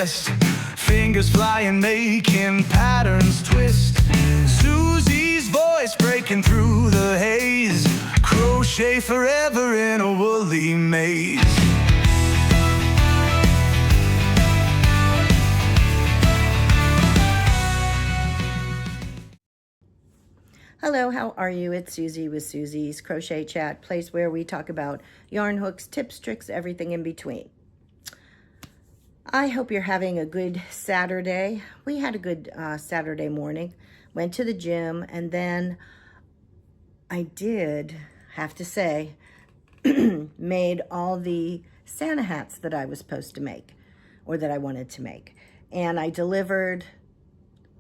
chest, fingers flying, making patterns twist. Susie's voice breaking through the haze, crochet forever in a woolly maze. Hello, how are you? It's Susie with Susie's Crochet Chat, place where we talk about yarn hooks, tips, tricks, everything in between. I hope you're having a good Saturday. We had a good Saturday morning. Went to the gym, and then I did have to say, made all the Santa hats that I was supposed to make, or that I wanted to make. And I delivered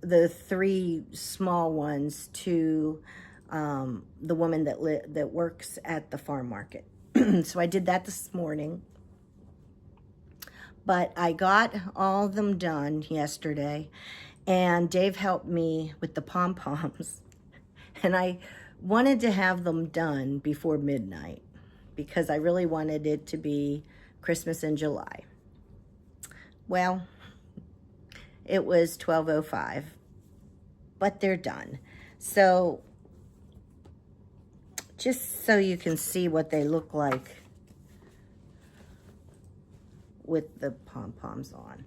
the 3 small ones to the woman that works at the farm market. So I did that this morning. But I got all of them done yesterday, and Dave helped me with the pom-poms. And I wanted to have them done before midnight because I really wanted it to be Christmas in July. Well, it was 12:05, but they're done. So just so you can see what they look like with the pom-poms on.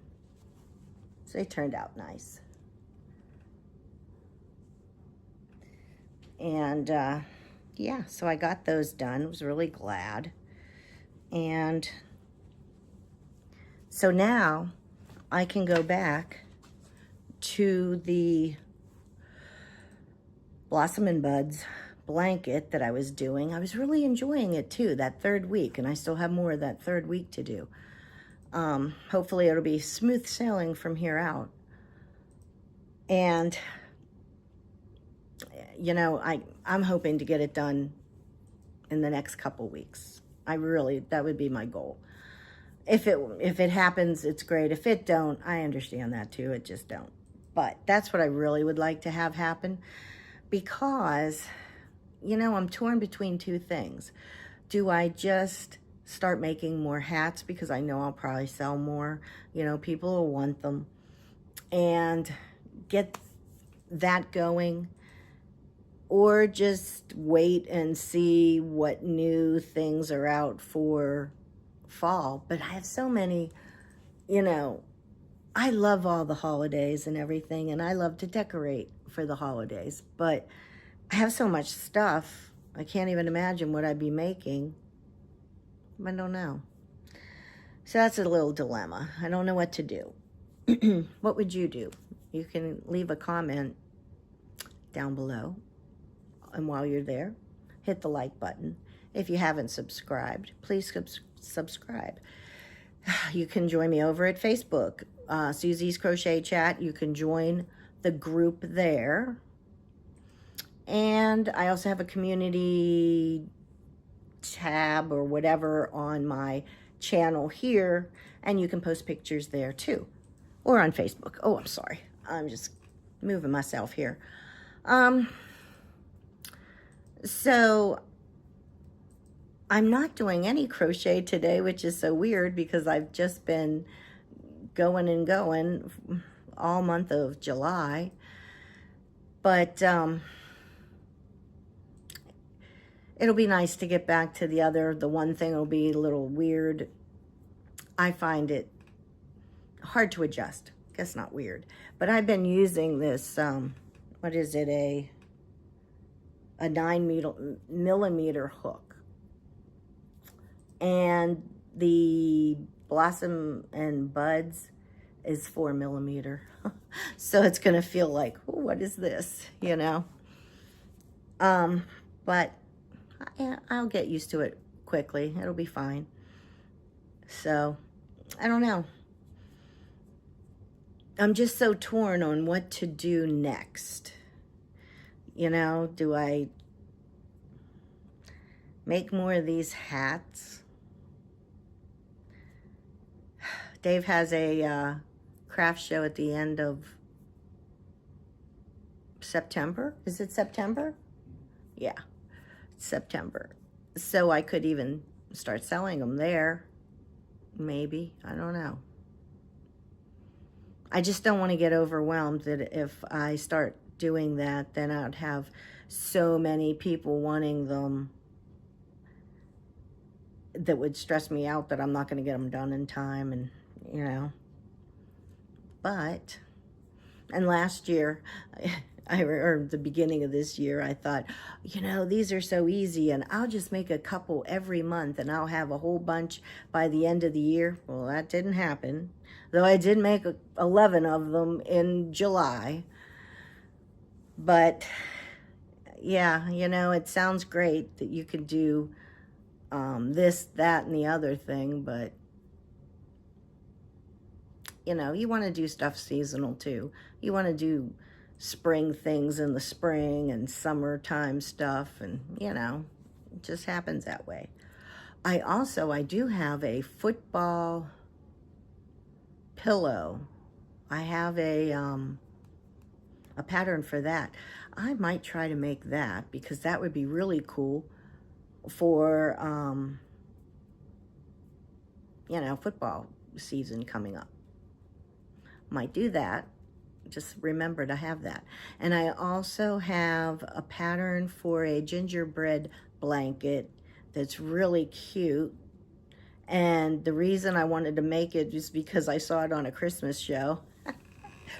So they turned out nice. And yeah, so I got those done. I was really glad. And so now I can go back to the Blossom and Buds blanket that I was doing. I was really enjoying it too, that 3rd week, and I still have more of that 3rd week to do. Hopefully it'll be smooth sailing from here out. And you know, I'm hoping to get it done in the next couple weeks. That would be my goal. If it happens, it's great. If it don't, I understand that too. It just don't. But that's what I really would like to have happen, because, you know, I'm torn between 2 things. Do I just start making more hats because I know I'll probably sell more? You know, people will want them, and get that going, or just wait and see what new things are out for fall. But I have so many, you know, I love all the holidays and everything, and I love to decorate for the holidays, but I have so much stuff, I can't even imagine what I'd be making. I don't know. So that's a little dilemma. I don't know what to do. What would you do? You can leave a comment down below. And while you're there, hit the like button. If you haven't subscribed, please subscribe. You can join me over at Facebook, Susie's Crochet Chat. You can join the group there. And I also have a community tab or whatever on my channel here, and you can post pictures there too, or on Facebook. Oh, I'm sorry. I'm just moving myself here. So I'm not doing any crochet today, which is so weird because I've just been going and going all month of July. But it'll be nice to get back to the one thing will be a little weird. I find it hard to adjust. I guess not weird, but I've been using this, what is it, a 9mm hook, and the Blossom and Buds is 4mm. So it's gonna feel like, oh, what is this, you know? But I'll get used to it quickly. It'll be fine. So I don't know. I'm just so torn on what to do next. You know, do I make more of these hats? Dave has a craft show at the end of September. Is it September? Yeah, September. So I could even start selling them there. Maybe. I don't know. I just don't want to get overwhelmed that if I start doing that, then I'd have so many people wanting them that would stress me out that I'm not going to get them done in time, and you know. But, and last year, or the beginning of this year, I thought, you know, these are so easy and I'll just make a couple every month and I'll have a whole bunch by the end of the year. Well, that didn't happen, though I did make 11 of them in July. But yeah, you know, it sounds great that you can do this, that, and the other thing, but you know, you want to do stuff seasonal too. You want to do spring things in the spring and summertime stuff, and you know, it just happens that way. I do have a football pillow. I have a pattern for that. I might try to make that because that would be really cool for you know, football season coming up. Might do that. Just remember to have that. And I also have a pattern for a gingerbread blanket that's really cute. And the reason I wanted to make it is because I saw it on a Christmas show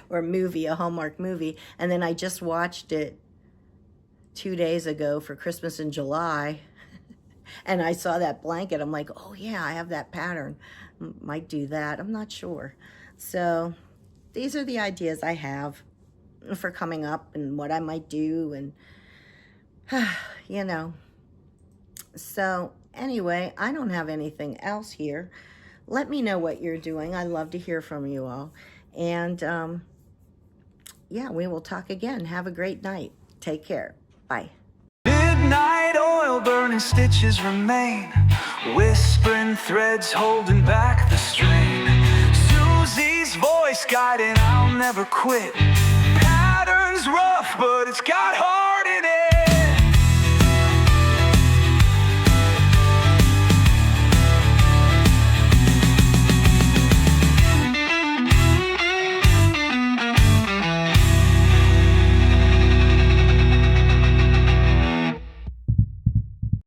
or movie, a Hallmark movie. And then I just watched it 2 days ago for Christmas in July. And I saw that blanket. I'm like, oh yeah, I have that pattern. Might do that. I'm not sure. So these are the ideas I have for coming up and what I might do, and you know. So anyway, I don't have anything else here. Let me know what you're doing. I'd love to hear from you all. And yeah, we will talk again. Have a great night. Take care. Bye. Midnight oil burning stitches remain, whispering threads holding back the strain. Susie's voice guiding, I'll never quit. Pattern's rough, but it's got heart in it.